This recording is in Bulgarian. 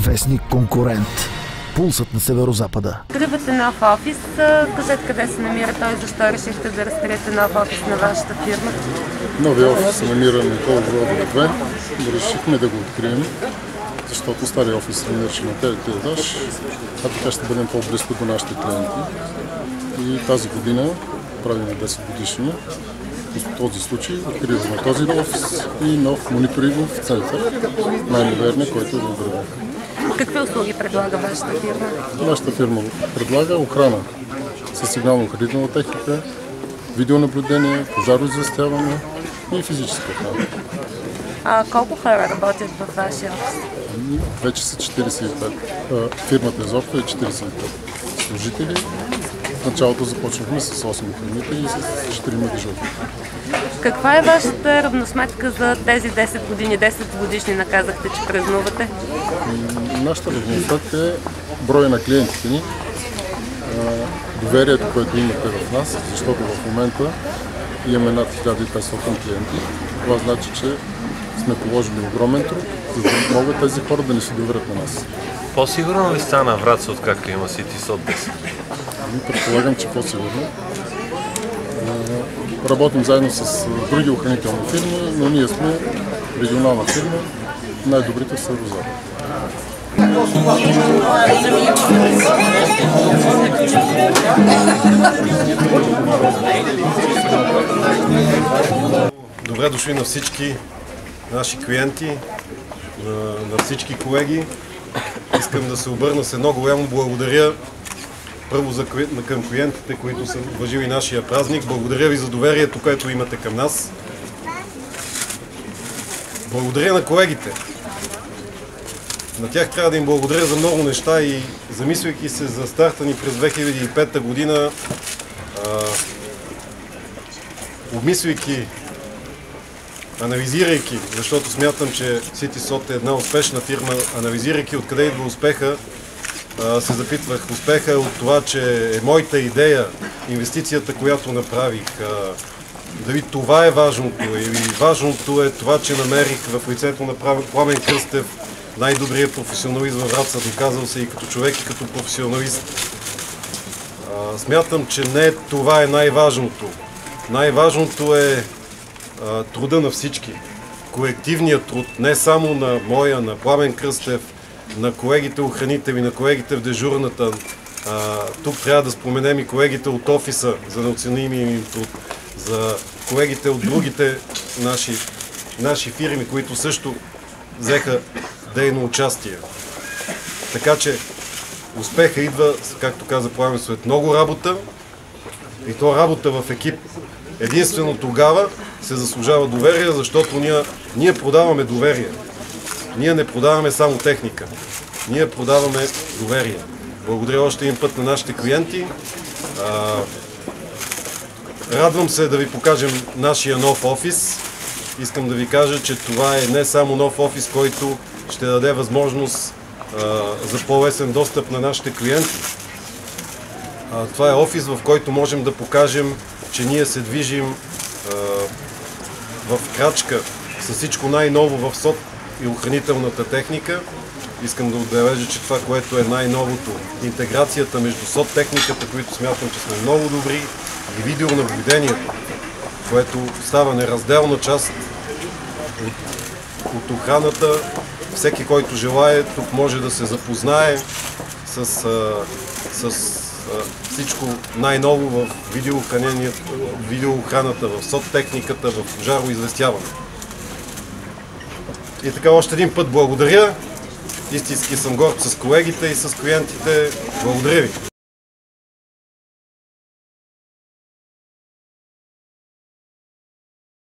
Вестник конкурент. Пулсът на Северозапада. Откривате нов офис. Кажете къде се намира той, защо решихте да разкриете нов офис на вашата фирма? Новия офис се намира на Никола Владова 2. Решихме да го открием, защото стария офис се намираше на третия етаж, а така ще бъдем по-близко до нашите клиенти. И тази година правим 10 годишнина. В този случай откриваме този офис и нов мониторингов център, най-модерния, който е в града. Какви услуги предлага вашата фирма? Нашата фирма предлага охрана със сигнално-охранителна техника, видеонаблюдение, пожароизвестяване и физическа охрана. Колко хора работят в вашия офис? Вече са 45. Фирмата изобщо е 45 служители. В началото започнахме с 8 охранители и с 4 дежурни. Каква е вашата равносметка за тези 10 години? 10 годишни наказахте, че празнувате. Нашата равносметка е броя на клиентите ни, доверието, което имате в нас, защото в момента имаме над 1500 клиенти. Това значи, че сме положили огромен труд, за да могат тези хора да ни се доверят на нас. По-сигурно ли стана Враца, откакто има Ситисот 10? Предполагам, че по-сигурно. Работим заедно с други охранителни фирми, но ние сме регионална фирма, най-добрите в Северозапад. Добре дошли на всички наши клиенти, на всички колеги. Искам да се обърна с едно голямо благодаря първо към клиентите, които са уважили нашия празник. Благодаря ви за доверието, което имате към нас. Благодаря на колегите. На тях трябва да им благодаря за много неща и замисляйки се за старта ни през 2005 година, обмисляйки, анализирайки, защото смятам, че Ситисот е една успешна фирма, анализирайки откъде идва успеха, се запитвах, успеха е от това, че е моята идея, инвестицията, която направих, дали това е важното или важното е това, че намерих в лицето на Пламен Кръстев най-добрият професионалист във Враца, доказал се и като човек, и като професионалист. Смятам, че не това е най-важното. Най-важното е труда на всички. Колективният труд, не само на моя, на Пламен Кръстев, на колегите охранители, на колегите в дежурната. Тук трябва да споменем и колегите от офиса за неоценимия им труд, за колегите от другите наши фирми, които също взеха дейно участие. Така че успеха идва, както каза Пламен, след много работа и то работа в екип. Единствено тогава се заслужава доверие, защото ние продаваме доверие. Ние не продаваме само техника. Ние продаваме доверие. Благодаря още един път на нашите клиенти. Радвам се да ви покажем нашия нов офис. Искам да ви кажа, че това е не само нов офис, който ще даде възможност за по-лесен достъп на нашите клиенти. Това е офис, в който можем да покажем, че ние се движим в крачка с всичко най-ново в СОТ и охранителната техника. Искам да отбележа, че това, което е най-новото, интеграцията между СОТ техниката, които смятам, че сме много добри, и видеонаблюдението, което става неразделна част от охраната. Всеки, който желае, тук може да се запознае с всичко най-ново в видеоохраната, в СОТ техниката, в пожароизвестяване. И така още един път благодаря. Истински съм горд с колегите и с клиентите. Благодаря ви!